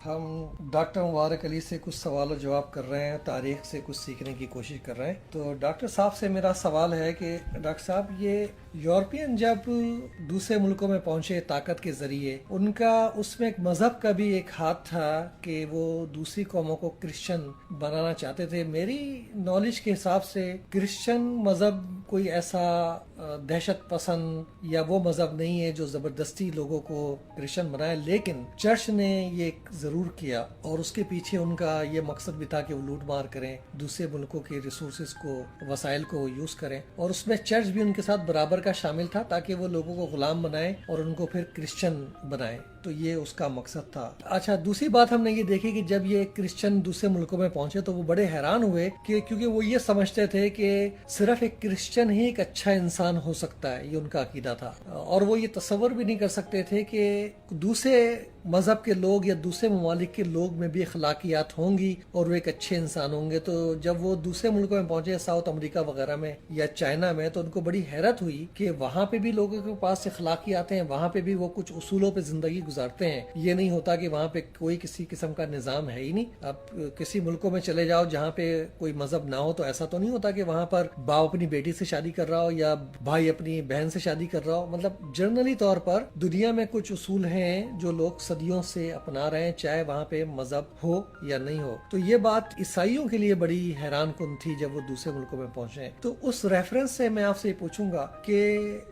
ہم ڈاکٹر مبارک علی سے کچھ سوال و جواب کر رہے ہیں، تاریخ سے کچھ سیکھنے کی کوشش کر رہے ہیں. تو ڈاکٹر صاحب سے میرا سوال ہے کہ ڈاکٹر صاحب، یہ یورپین جب دوسرے ملکوں میں پہنچے طاقت کے ذریعے، ان کا اس میں ایک مذہب کا بھی ایک ہاتھ تھا کہ وہ دوسری قوموں کو کرسچن بنانا چاہتے تھے. میری نالج کے حساب سے کرسچن مذہب کوئی ایسا دہشت پسند یا وہ مذہب نہیں ہے جو زبردستی لوگوں کو کرسچن بنائے، لیکن چرچ نے یہ ضرور کیا اور اس کے پیچھے ان کا یہ مقصد بھی تھا کہ وہ لوٹ مار کریں، دوسرے ملکوں کے ریسورسز کو، وسائل کو یوز کریں، اور اس میں چرچ بھی ان کے ساتھ برابر کا شامل تھا تاکہ وہ لوگوں کو غلام بنائیں اور ان کو پھر کرسچن بنائیں. تو یہ اس کا مقصد تھا. اچھا، دوسری بات ہم نے یہ دیکھی کہ جب یہ کرسچن دوسرے ملکوں میں پہنچے تو وہ بڑے حیران ہوئے کہ کیونکہ وہ یہ سمجھتے تھے کہ صرف ایک کرسچن ہی ایک اچھا انسان ہو سکتا ہے. یہ ان کا عقیدہ تھا اور وہ یہ تصور بھی نہیں کر سکتے تھے کہ دوسرے مذہب کے لوگ یا دوسرے ممالک کے لوگ میں بھی اخلاقیات ہوں گی اور وہ ایک اچھے انسان ہوں گے. تو جب وہ دوسرے ملکوں میں پہنچے، ساؤتھ امریکہ وغیرہ میں یا چائنا میں، تو ان کو بڑی حیرت ہوئی کہ وہاں پہ بھی لوگوں کے پاس اخلاقیات ہیں، وہاں پہ بھی وہ کچھ اصولوں پہ زندگی گزارتے ہیں. یہ نہیں ہوتا کہ وہاں پہ کوئی کسی قسم کا نظام ہے ہی نہیں. اب کسی ملکوں میں چلے جاؤ جہاں پہ کوئی مذہب نہ ہو تو ایسا تو نہیں ہوتا کہ وہاں پر باپ اپنی بیٹی سے شادی کر رہا ہو یا بھائی اپنی بہن سے شادی کر رہا ہو. مطلب جنرلی طور پر دنیا میں کچھ اصول ہیں جو لوگ صدیوں سے اپنا رہے ہیں، چاہے وہاں پہ مذہب ہو یا نہیں ہو. تو یہ بات عیسائیوں کے لیے بڑی حیران کن تھی جب وہ دوسرے ملکوں میں پہنچے. تو اس ریفرنس سے میں آپ سے یہ پوچھوں گا کہ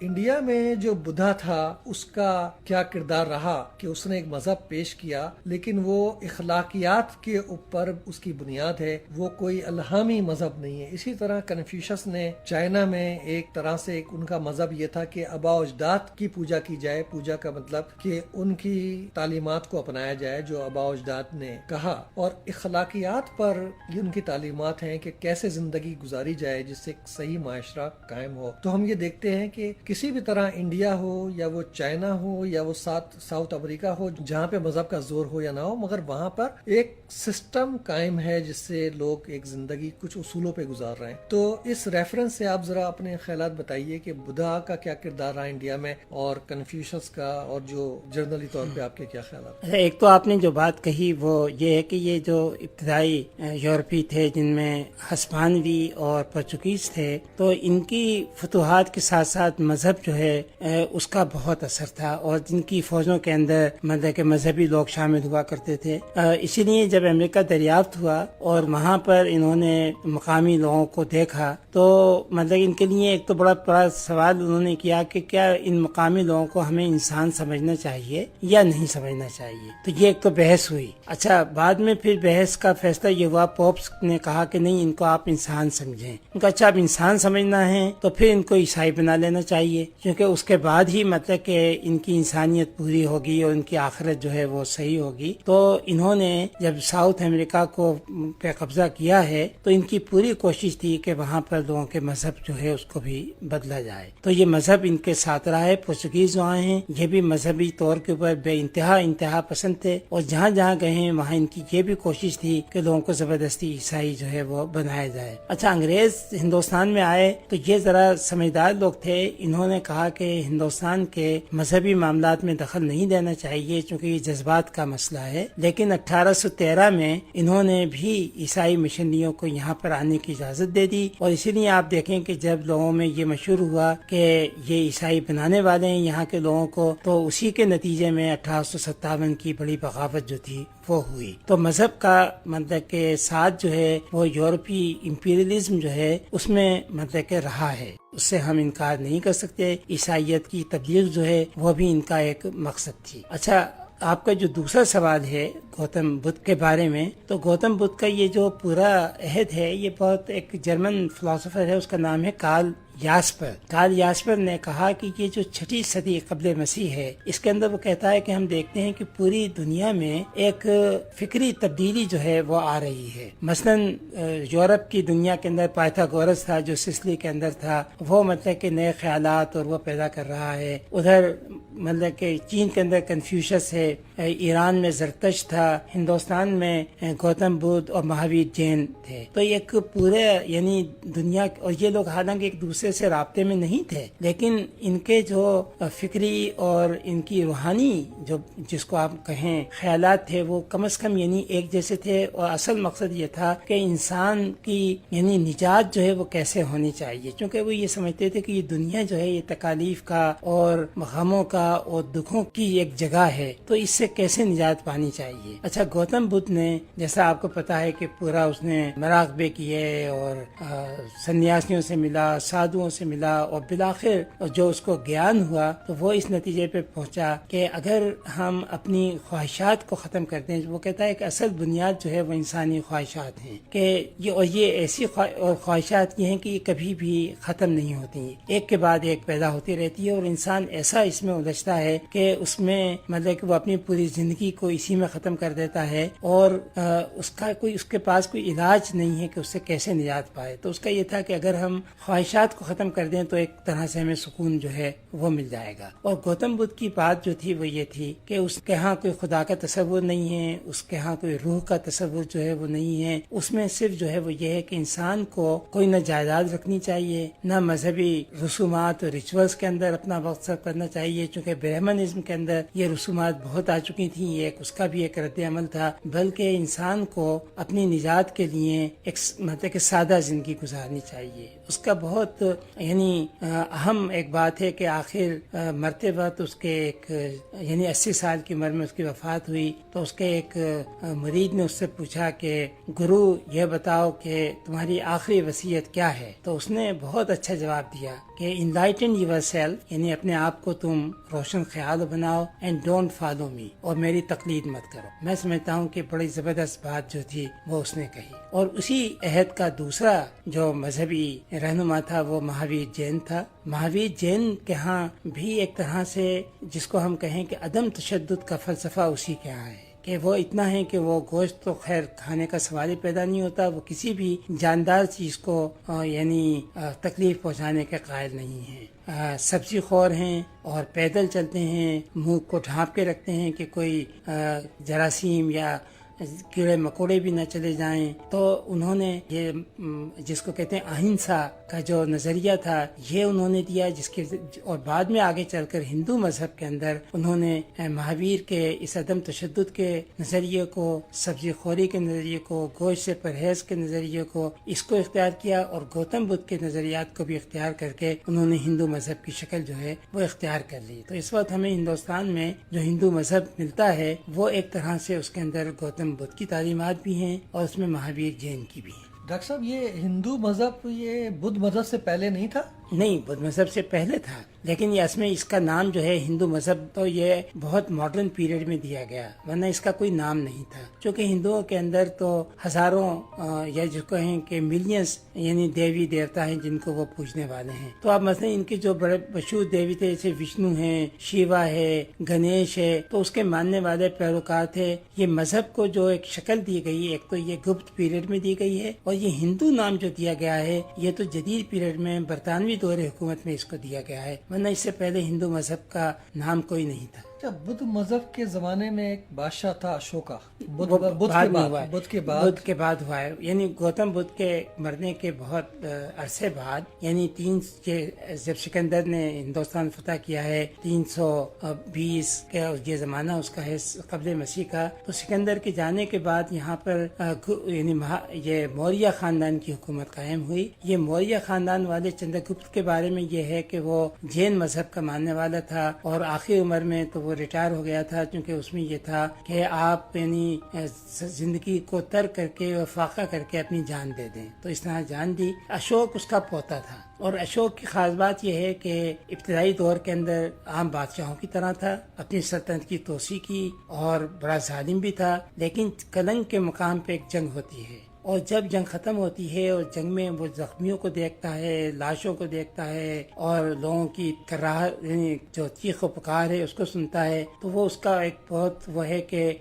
انڈیا میں جو بدھا تھا اس کا کیا کردار رہا کہ اس نے ایک مذہب پیش کیا، لیکن وہ اخلاقیات کے اوپر اس کی بنیاد ہے، وہ کوئی الہامی مذہب نہیں ہے. اسی طرح کنفیوشس نے چائنا میں ایک طرح سے ان کا مذہب یہ تھا کہ آباء و اجداد کی پوجا کی جائے. پوجا کا مطلب کہ ان کی تعلیمات کو اپنایا جائے جو آباء و اجداد نے کہا، اور اخلاقیات پر یہ ان کی تعلیمات ہیں کہ کیسے زندگی گزاری جائے جس سے ایک صحیح معاشرہ قائم ہو. تو ہم یہ دیکھتے ہیں کہ کسی بھی طرح انڈیا ہو یا وہ چائنا ہو یا وہ ساؤتھ امریکہ ہو، جہاں پہ مذہب کا زور ہو یا نہ ہو، مگر وہاں پر ایک سسٹم قائم ہے جس سے لوگ ایک زندگی کچھ اصولوں پہ گزار رہے ہیں. تو اس ریفرنس سے آپ ذرا اپنے خیالات بتائیے کہ بدھا کا کیا کردار رہا انڈیا میں اور کنفیوشس کا، اور جو جنرلی طور پہ آپ کے کیا خیالات؟ ایک تو آپ نے جو بات کہی وہ یہ ہے کہ یہ جو ابتدائی یورپی تھے جن میں ہسپانوی اور پرتگیز تھے، تو ان کی فتوحات کے ساتھ ساتھ مذہب جو ہے اس کا بہت اثر تھا، اور جن کی فوجوں کے اندر مطلب کہ مذہبی لوگ شامل ہوا کرتے تھے. اسی لیے جب امریکہ دریافت ہوا اور وہاں پر انہوں نے مقامی لوگوں کو دیکھا تو مطلب ان کے لیے ایک تو بڑا سوال انہوں نے کیا کہ کیا ان مقامی لوگوں کو ہمیں انسان سمجھنا چاہیے یا نہیں سمجھنا چاہیے. تو یہ ایک تو بحث ہوئی. اچھا، بعد میں پھر بحث کا فیصلہ یہ ہوا، پوپس نے کہا کہ نہیں، ان کو آپ انسان سمجھیں. ان کا اچھا اب انسان سمجھنا ہے تو پھر ان کو عیسائی بنا لینا چاہیے، کیونکہ اس کے بعد ہی مطلب کہ ان کی انسانیت پوری ہوگی اور ان کی آخرت جو ہے وہ صحیح ہوگی. تو انہوں نے جب ساؤتھ امریکہ کو پہ قبضہ کیا ہے تو ان کی پوری کوشش تھی کہ وہاں پر لوگوں کے مذہب جو ہے اس کو بھی بدلا جائے. تو یہ مذہب ان کے ساتھ رہا ہے. پرتگیز جو آئے ہیں یہ بھی مذہبی طور کے اوپر بے انتہا پسند تھے، اور جہاں جہاں گئے ہیں وہاں ان کی یہ بھی کوشش تھی کہ لوگوں کو زبردستی عیسائی جو ہے وہ بنایا جائے. اچھا، انگریز ہندوستان میں آئے تو یہ ذرا سمجھدار لوگ تھے. انہوں نے کہا کہ ہندوستان کے مذہبی معاملات میں دخل نہیں دینا چاہیے چونکہ یہ جذبات کا مسئلہ ہے. لیکن 1813 میں انہوں نے بھی عیسائی مشنریوں کو یہاں پر آنے کی اجازت دے دی، اور اسی لیے آپ دیکھیں کہ جب لوگوں میں یہ مشہور ہوا کہ یہ عیسائی بنانے والے ہیں یہاں کے لوگوں کو، تو اسی کے نتیجے میں 1857 کی بڑی بغاوت جو تھی وہ ہوئی. تو مذہب کا مطلب کے ساتھ جو ہے وہ یورپی امپیریلزم جو ہے اس میں مطلب کہ رہا ہے، اس سے ہم انکار نہیں کر سکتے. عیسائیت کی تبلیغ جو ہے وہ بھی ان کا ایک مقصد تھی. اچھا، آپ کا جو دوسرا سوال ہے گوتم بدھ کے بارے میں، تو گوتم بدھ کا یہ جو پورا عہد ہے یہ بہت ایک جرمن فلاسفر ہے، اس کا نام ہے کارل یاسپر نے کہا کہ یہ جو 6 صدی قبل مسیح ہے اس کے اندر وہ کہتا ہے کہ ہم دیکھتے ہیں کہ پوری دنیا میں ایک فکری تبدیلی جو ہے وہ آ رہی ہے. مثلا یورپ کی دنیا کے اندر پائتھاگورس تھا جو سسلی کے اندر تھا، وہ مطلب کہ نئے خیالات اور وہ پیدا کر رہا ہے. ادھر مطلب کہ چین کے اندر کنفیوشس ہے، ایران میں زرتشت تھا، ہندوستان میں گوتم بدھ اور مہاویر جین تھے. تو ایک پورے یعنی دنیا، اور یہ لوگ حالانکہ ایک دوسرے دوسرے سے رابطے میں نہیں تھے، لیکن ان کے جو فکری اور ان کی روحانی جو جس کو آپ کہیں خیالات تھے وہ کم از کم یعنی ایک جیسے تھے، اور اصل مقصد یہ تھا کہ انسان کی یعنی نجات جو ہے وہ کیسے ہونی چاہیے، کیونکہ وہ یہ سمجھتے تھے کہ یہ دنیا جو ہے یہ تکالیف کا اور غموں کا اور دکھوں کی ایک جگہ ہے، تو اس سے کیسے نجات پانی چاہیے۔ اچھا، گوتم بدھ نے جیسا آپ کو پتا ہے کہ پورا اس نے مراقبے کیے اور سنیاسیوں سے ملا، سادھوؤں سے ملا، اور بالآخر جو اس کو گیان ہوا تو وہ اس نتیجے پہ پہنچا کہ اگر ہم اپنی خواہشات کو ختم کر دیں، وہ کہتا ہے کہ اصل بنیاد جو ہے وہ انسانی خواہشات ہیں، کہ یہ ایسی خواہشات یہ ہیں کہ یہ کبھی بھی ختم نہیں ہوتی، ایک کے بعد ایک پیدا ہوتی رہتی ہے، اور انسان ایسا اس میں الجھتا ہے کہ اس میں مطلب کہ وہ اپنی پوری زندگی کو اسی میں ختم کر دیتا ہے، اور اس کے پاس کوئی علاج نہیں ہے کہ اس سے کیسے نجات پائے۔ تو اس کا یہ تھا کہ اگر ہم خواہشات کو ختم کر دیں تو ایک طرح سے ہمیں سکون جو ہے وہ مل جائے گا۔ اور گوتم بدھ کی بات جو تھی وہ یہ تھی کہ اس کے ہاں کوئی خدا کا تصور نہیں ہے، اس کے ہاں کوئی روح کا تصور جو ہے وہ نہیں ہے، اس میں صرف جو ہے وہ یہ ہے کہ انسان کو کوئی نہ جائیداد رکھنی چاہیے، نہ مذہبی رسومات اور ریچولز کے اندر اپنا وقت صرف کرنا چاہیے، چونکہ برہمنزم کے اندر یہ رسومات بہت آ چکی تھیں، اس کا بھی ایک رد عمل تھا، بلکہ انسان کو اپنی نجات کے لیے ایک مطلب کہ سادہ زندگی گزارنی چاہیے۔ اس کا بہت یعنی اہم ایک بات ہے کہ آخر مرتے وقت اس کے ایک یعنی 80 سال کی عمر میں اس کی وفات ہوئی، تو اس کے ایک مرید نے اس سے پوچھا کہ گرو یہ بتاؤ کہ تمہاری آخری وصیت کیا ہے؟ تو اس نے بہت اچھا جواب دیا کہ انلائٹن یور سیلف، یعنی اپنے آپ کو تم روشن خیال بناؤ، اینڈ ڈونٹ فالو می، اور میری تقلید مت کرو۔ میں سمجھتا ہوں کہ بڑی زبردست بات جو تھی وہ اس نے کہی۔ اور اسی عہد کا دوسرا جو مذہبی رہنما تھا وہ مہاویر جین تھا۔ مہاویر جین کے ہاں بھی ایک طرح سے جس کو ہم کہیں کہ عدم تشدد کا فلسفہ اسی کے ہاں ہے، کہ وہ اتنا ہے کہ وہ گوشت تو خیر کھانے کا سوال ہی پیدا نہیں ہوتا، وہ کسی بھی جاندار چیز کو یعنی تکلیف پہنچانے کے قائل نہیں ہیں، سبزی خور ہیں اور پیدل چلتے ہیں، منہ کو ڈھانپ کے رکھتے ہیں کہ کوئی جراثیم یا کیڑے مکوڑے بھی نہ چلے جائیں۔ تو انہوں نے یہ جس کو کہتے ہیں اہنسا کا جو نظریہ تھا یہ انہوں نے دیا، جس کے اور بعد میں آگے چل کر ہندو مذہب کے اندر انہوں نے مہاویر کے اس عدم تشدد کے نظریے کو، سبزی خوری کے نظریے کو، گوشت سے پرہیز کے نظریے کو، اس کو اختیار کیا، اور گوتم بدھ کے نظریات کو بھی اختیار کر کے انہوں نے ہندو مذہب کی شکل جو ہے وہ اختیار کر لی۔ تو اس وقت ہمیں ہندوستان میں جو ہندو مذہب ملتا ہے وہ ایک طرح سے اس کے اندر گوتم بدھ کی تعلیمات بھی ہیں اور اس میں مہاویر جین کی بھی ہیں۔ ڈاکٹر صاحب، یہ ہندو مذہب یہ بدھ مذہب سے پہلے نہیں تھا؟ نہیں، بدھ مذہب سے پہلے تھا، لیکن یہ میں اس کا نام جو ہے ہندو مذہب تو یہ بہت ماڈرن پیریڈ میں دیا گیا، ورنہ اس کا کوئی نام نہیں تھا، چونکہ ہندوؤں کے اندر تو ہزاروں یا جس کو ہیں کہ ملینز یعنی دیوی دیوتا ہیں جن کو وہ پوجنے والے ہیں۔ تو آپ مثلا ان کے جو بڑے مشہور دیوی تھے جیسے وشنو ہیں، شیوا ہے، گنیش ہے، تو اس کے ماننے والے پیروکار تھے۔ یہ مذہب کو جو ایک شکل دی گئی، ایک تو یہ گپت پیریڈ میں دی گئی ہے، اور یہ ہندو نام جو دیا گیا ہے یہ تو جدید پیریڈ میں برطانوی دور حکومت میں اس کو دیا گیا ہے، ورنہ اس سے پہلے ہندو مذہب کا نام کوئی نہیں تھا۔ بدھ مذہب کے زمانے میں ایک بادشاہ تھا اشوکا، بدھ کے بعد ہوا ہے، یعنی گوتم بدھ کے مرنے کے بہت عرصے بعد، یعنی جب سکندر نے ہندوستان فتح کیا ہے 320 کا یہ زمانہ اس کا ہے قبل مسیح کا، تو سکندر کے جانے کے بعد یہاں پر یعنی یہ موریہ خاندان کی حکومت قائم ہوئی۔ یہ موریہ خاندان والے چندرگپت کے بارے میں یہ ہے کہ وہ جین مذہب کا ماننے والا تھا، اور آخری عمر میں تو وہ ریٹائر ہو گیا تھا، کیونکہ اس میں یہ تھا کہ آپ یعنی زندگی کو ترک کر کے اور فاقہ کر کے اپنی جان دے دیں، تو اس طرح جان دی۔ اشوک اس کا پوتا تھا، اور اشوک کی خاص بات یہ ہے کہ ابتدائی دور کے اندر عام بادشاہوں کی طرح تھا، اپنی سلطنت کی توسیع کی، اور بڑا ظالم بھی تھا، لیکن کلنگ کے مقام پہ ایک جنگ ہوتی ہے، اور جب جنگ ختم ہوتی ہے اور جنگ میں وہ زخمیوں کو دیکھتا ہے، لاشوں کو دیکھتا ہے، اور لوگوں کی کراہٹ یعنی جو چیخ و پکار ہے اس کو سنتا ہے، تو وہ اس کا ایک بہت وہ ہے کہ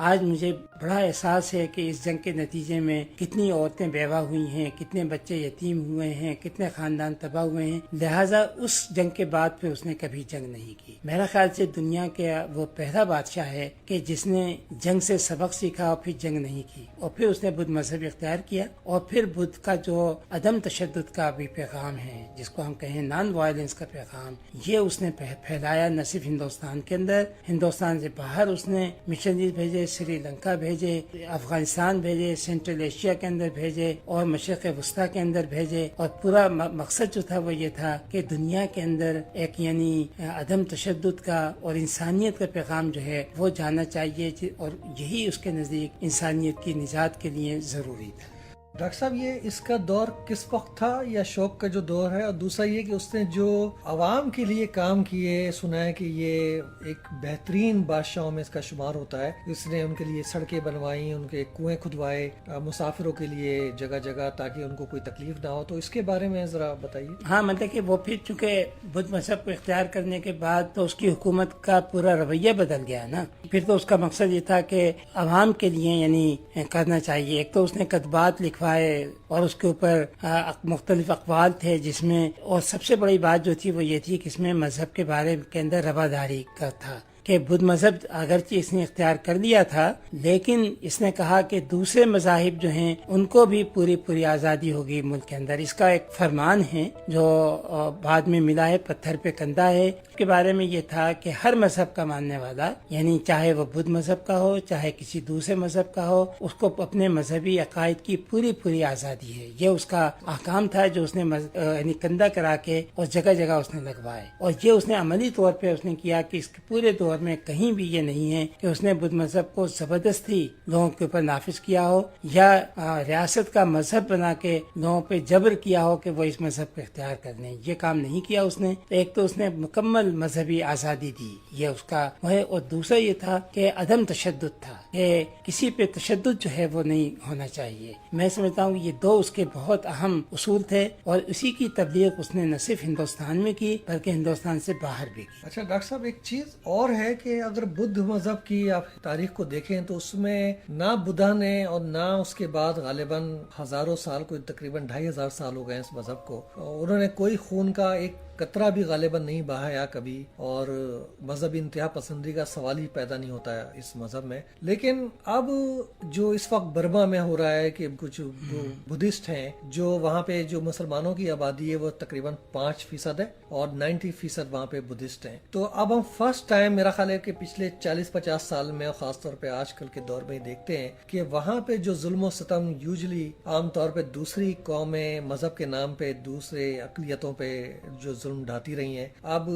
آج مجھے بڑا احساس ہے کہ اس جنگ کے نتیجے میں کتنی عورتیں بیوہ ہوئی ہیں، کتنے بچے یتیم ہوئے ہیں، کتنے خاندان تباہ ہوئے ہیں، لہٰذا اس جنگ کے بعد پھر اس نے کبھی جنگ نہیں کی۔ میرا خیال سے دنیا کا وہ پہلا بادشاہ ہے کہ جس نے جنگ سے سبق سیکھا اور پھر جنگ نہیں کی، اور پھر اس نے بدھ مذہب اختیار کیا، اور پھر بدھ کا جو عدم تشدد کا بھی پیغام ہے، جس کو ہم کہیں نان وائلنس کا پیغام، یہ اس نے پھیلایا نہ صرف ہندوستان کے اندر، ہندوستان سے باہر اس نے مشنریز بھیجے، سری لنکا بھیجے، افغانستان بھیجے، سینٹرل ایشیا کے اندر بھیجے، اور مشرق وسطیٰ کے اندر بھیجے، اور پورا مقصد جو تھا وہ یہ تھا کہ دنیا کے اندر ایک یعنی عدم تشدد کا اور انسانیت کا پیغام جو ہے وہ جانا چاہیے، اور یہی اس کے نزدیک انسانیت کی نجات کے لیے ضروری تھا۔ ڈاکٹر صاحب، یہ اس کا دور کس وقت تھا یا شوق کا جو دور ہے؟ اور دوسرا یہ کہ اس نے جو عوام کے لیے کام کیے، سنا ہے کہ یہ ایک بہترین بادشاہوں میں اس کا شمار ہوتا ہے۔ اس نے ان کے لیے سڑکیں بنوائی، ان کے کنویں کھدوائے مسافروں کے لیے جگہ جگہ، تاکہ ان کو کوئی تکلیف نہ ہو، تو اس کے بارے میں ذرا بتائیے۔ ہاں، مطلب کہ وہ پھر چونکہ بدھ مذہب کو اختیار کرنے کے بعد تو اس کی حکومت کا پورا رویہ بدل گیا نا۔ پھر تو اس کا مقصد یہ تھا کہ عوام کے لیے یعنی کرنا چاہیے۔ ایک تو اس نے کتبات لکھوائے اور اس کے اوپر مختلف اقوال تھے، جس میں اور سب سے بڑی بات جو تھی وہ یہ تھی کہ اس میں مذہب کے بارے کے اندر رواداری کا تھا کہ بدھ مذہب اگرچہ اس نے اختیار کر لیا تھا، لیکن اس نے کہا کہ دوسرے مذاہب جو ہیں ان کو بھی پوری آزادی ہوگی ملک کے اندر۔ اس کا ایک فرمان ہے جو بعد میں ملا ہے، پتھر پہ کندہ ہے۔ اس کے بارے میں یہ تھا کہ ہر مذہب کا ماننے والا، یعنی چاہے وہ بدھ مذہب کا ہو چاہے کسی دوسرے مذہب کا ہو، اس کو اپنے مذہبی عقائد کی پوری آزادی ہے۔ یہ اس کا احکام تھا جو اس نے یعنی کندہ کرا کے اور جگہ جگہ اس نے لگوائے، اور یہ اس نے عملی طور پہ اس نے کیا کہ اس کے پورے دور میں کہیں بھی یہ نہیں ہے کہ اس نے بدھ مذہب کو زبردستی لوگوں کے اوپر نافذ کیا ہو یا ریاست کا مذہب بنا کے لوگوں پہ جبر کیا ہو کہ وہ اس مذہب کو اختیار کر لیں۔ یہ کام نہیں کیا اس نے۔ ایک تو اس نے مکمل مذہبی آزادی دی، یہ اس کا وہ ہے، اور دوسرا یہ تھا کہ عدم تشدد تھا، کہ کسی پہ تشدد جو ہے وہ نہیں ہونا چاہیے۔ میں سمجھتا ہوں یہ دو اس کے بہت اہم اصول تھے، اور اسی کی تبلیغ اس نے نہ صرف ہندوستان میں کی بلکہ ہندوستان سے باہر بھی کی۔ اچھا ڈاکٹر صاحب، ایک چیز اور ہے کہ اگر بدھ مذہب کی آپ تاریخ کو دیکھیں تو اس میں نہ بدھا نے اور نہ اس کے بعد غالباً ہزاروں سال، کوئی تقریباً 2500 سال ہو گئے اس مذہب کو، انہوں نے کوئی خون کا ایک قطرہ بھی غالباً نہیں بہایا کبھی، اور مذہبی انتہا پسندی کا سوال ہی پیدا نہیں ہوتا ہے اس مذہب میں۔ لیکن اب جو اس وقت برما میں ہو رہا ہے کہ کچھ بدھسٹ ہیں، جو وہاں پہ جو مسلمانوں کی آبادی ہے وہ تقریباً 5% ہے اور 90% وہاں پہ بدھسٹ ہیں۔ تو اب ہم فرسٹ ٹائم، میرا خیال ہے کہ پچھلے 40-50 سال میں، خاص طور پہ آج کل کے دور میں دیکھتے ہیں کہ وہاں پہ جو ظلم و ستم یوزلی عام طور پہ دوسری قومیں مذہب کے نام پہ دوسرے اقلیتوں پہ جو ظلم ڈھاتی رہی ہیں، اب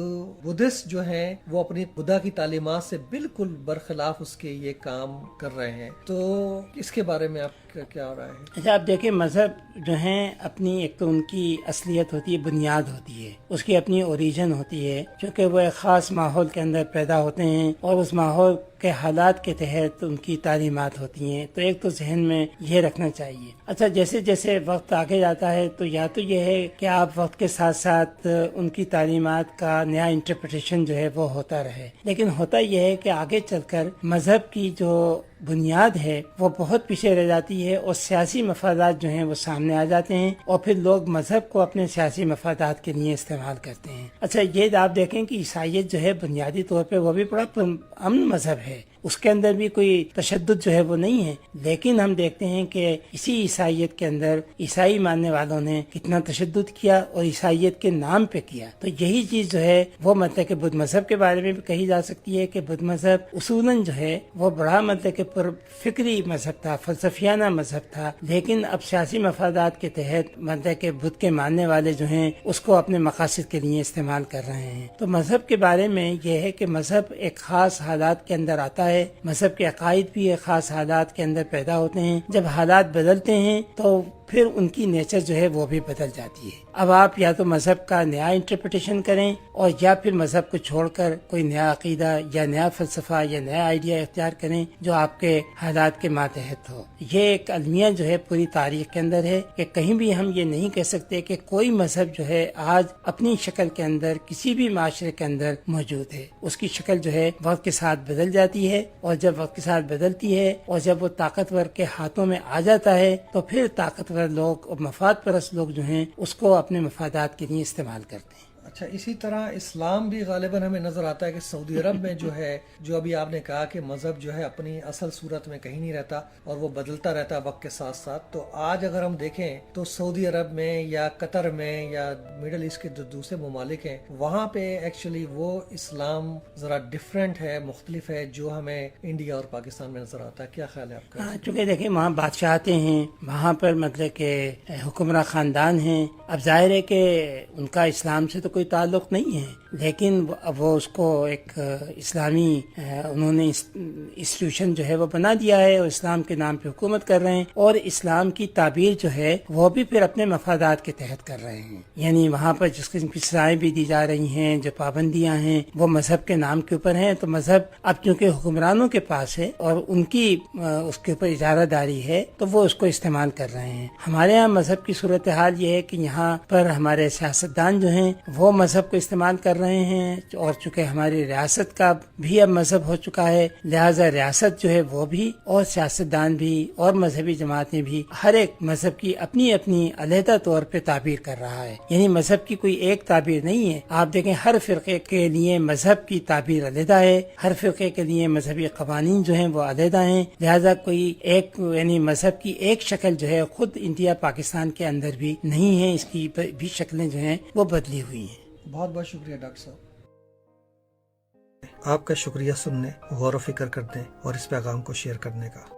بدھسٹ جو ہیں وہ اپنی خدا کی تعلیمات سے بالکل برخلاف اس کے یہ کام کر رہے ہیں۔ تو اس کے بارے میں آپ کا کیا ہو رہا ہے؟ اچھا، آپ دیکھیں مذہب جو ہیں اپنی ایک تو ان کی اصلیت ہوتی ہے، بنیاد ہوتی ہے، اس کی اپنی اوریجن ہوتی ہے، چونکہ وہ ایک خاص ماحول کے اندر پیدا ہوتے ہیں اور اس ماحول کے حالات کے تحت ان کی تعلیمات ہوتی ہیں۔ تو ایک تو ذہن میں یہ رکھنا چاہیے۔ اچھا، جیسے جیسے وقت آگے جاتا ہے تو یا تو یہ ہے کہ آپ وقت کے ساتھ ساتھ ان کی تعلیمات کا نیا انٹرپریٹیشن جو ہے وہ ہوتا رہے، لیکن ہوتا یہ ہے کہ آگے چل کر مذہب کی جو بنیاد ہے وہ بہت پیچھے رہ جاتی ہے، اور سیاسی مفادات جو ہیں وہ سامنے آ جاتے ہیں، اور پھر لوگ مذہب کو اپنے سیاسی مفادات کے لیے استعمال کرتے ہیں۔ اچھا، یہ آپ دیکھیں کہ عیسائیت جو ہے بنیادی طور پہ وہ بھی بڑا امن مذہب ہے، اس کے اندر بھی کوئی تشدد جو ہے وہ نہیں ہے، لیکن ہم دیکھتے ہیں کہ اسی عیسائیت کے اندر عیسائی ماننے والوں نے کتنا تشدد کیا اور عیسائیت کے نام پہ کیا۔ تو یہی چیز جو ہے وہ مطلب کہ بدھ مذہب کے بارے میں بھی کہی جا سکتی ہے کہ بدھ مذہب اصولاً جو ہے وہ بڑا مطلب کہ پر فکری مذہب تھا، فلسفیانہ مذہب تھا، لیکن اب سیاسی مفادات کے تحت مطلب کہ بدھ کے ماننے والے جو ہیں اس کو اپنے مقاصد کے لیے استعمال کر رہے ہیں۔ تو مذہب کے بارے میں یہ ہے کہ مذہب ایک خاص حالات کے اندر آتا ہے، مذہب کے عقائد بھی ایک خاص حالات کے اندر پیدا ہوتے ہیں، جب حالات بدلتے ہیں تو پھر ان کی نیچر جو ہے وہ بھی بدل جاتی ہے. اب آپ یا تو مذہب کا نیا انٹرپریٹیشن کریں اور یا پھر مذہب کو چھوڑ کر کوئی نیا عقیدہ یا نیا فلسفہ یا نیا آئیڈیا اختیار کریں جو آپ کے حالات کے ماتحت ہو. یہ ایک المیہ جو ہے پوری تاریخ کے اندر ہے کہ کہیں بھی ہم یہ نہیں کہہ سکتے کہ کوئی مذہب جو ہے آج اپنی شکل کے اندر کسی بھی معاشرے کے اندر موجود ہے. اس کی شکل جو ہے وقت کے ساتھ بدل جاتی ہے، اور جب وقت کے ساتھ بدلتی ہے اور جب وہ طاقتور کے ہاتھوں میں آ جاتا ہے تو پھر طاقتور لوگ اور مفاد پرست لوگ جو ہیں اس کو اپنے مفادات کے لیے استعمال کرتے ہیں. اچھا، اسی طرح اسلام بھی غالباً ہمیں نظر آتا ہے کہ سعودی عرب میں جو ہے، جو ابھی آپ نے کہا کہ مذہب جو ہے اپنی اصل صورت میں کہیں نہیں رہتا اور وہ بدلتا رہتا ہے وقت کے ساتھ ساتھ، تو آج اگر ہم دیکھیں تو سعودی عرب میں یا قطر میں یا میڈل ایسٹ کے جو دوسرے ممالک ہیں وہاں پہ ایکچولی وہ اسلام ذرا ڈفرینٹ ہے، مختلف ہے، جو ہمیں انڈیا اور پاکستان میں نظر آتا ہے. کیا خیال ہے آپ کا؟ چونکہ دیکھیں وہاں بادشاہتے ہیں، وہاں پر مطلب کہ حکمراں خاندان ہیں. اب ظاہر ہے کہ ان کا اسلام سے تو کوئی تعلق نہیں ہے، لیکن وہ اس کو ایک اسلامی انہوں نے انسٹیٹیوشن جو ہے وہ بنا دیا ہے اور اسلام کے نام پہ حکومت کر رہے ہیں، اور اسلام کی تعبیر جو ہے وہ بھی پھر اپنے مفادات کے تحت کر رہے ہیں. یعنی وہاں پر جس قسم کی سزائیں بھی دی جا رہی ہیں، جو پابندیاں ہیں، وہ مذہب کے نام کے اوپر ہیں. تو مذہب اب چونکہ حکمرانوں کے پاس ہے اور ان کی اس کے اوپر اجارہ داری ہے تو وہ اس کو استعمال کر رہے ہیں. ہمارے یہاں مذہب کی صورتحال یہ ہے کہ یہاں پر ہمارے سیاستدان جو ہیں وہ مذہب کو استعمال کر رہے ہیں، اور چونکہ ہماری ریاست کا بھی اب مذہب ہو چکا ہے، لہذا ریاست جو ہے وہ بھی اور سیاستدان بھی اور مذہبی جماعتیں بھی ہر ایک مذہب کی اپنی اپنی علیحدہ طور پہ تعبیر کر رہا ہے. یعنی مذہب کی کوئی ایک تعبیر نہیں ہے. آپ دیکھیں ہر فرقے کے لیے مذہب کی تعبیر علیحدہ ہے، ہر فرقے کے لیے مذہبی قوانین جو ہیں وہ علیحدہ ہیں. لہذا کوئی ایک یعنی مذہب کی ایک شکل جو ہے خود انڈیا پاکستان کے اندر بھی نہیں ہے، اس کی بھی شکلیں جو ہیں وہ بدلی ہوئی ہیں. بہت بہت شکریہ ڈاکٹر صاحب. آپ کا شکریہ سننے، غور و فکر کرنے اور اس پیغام کو شیئر کرنے کا.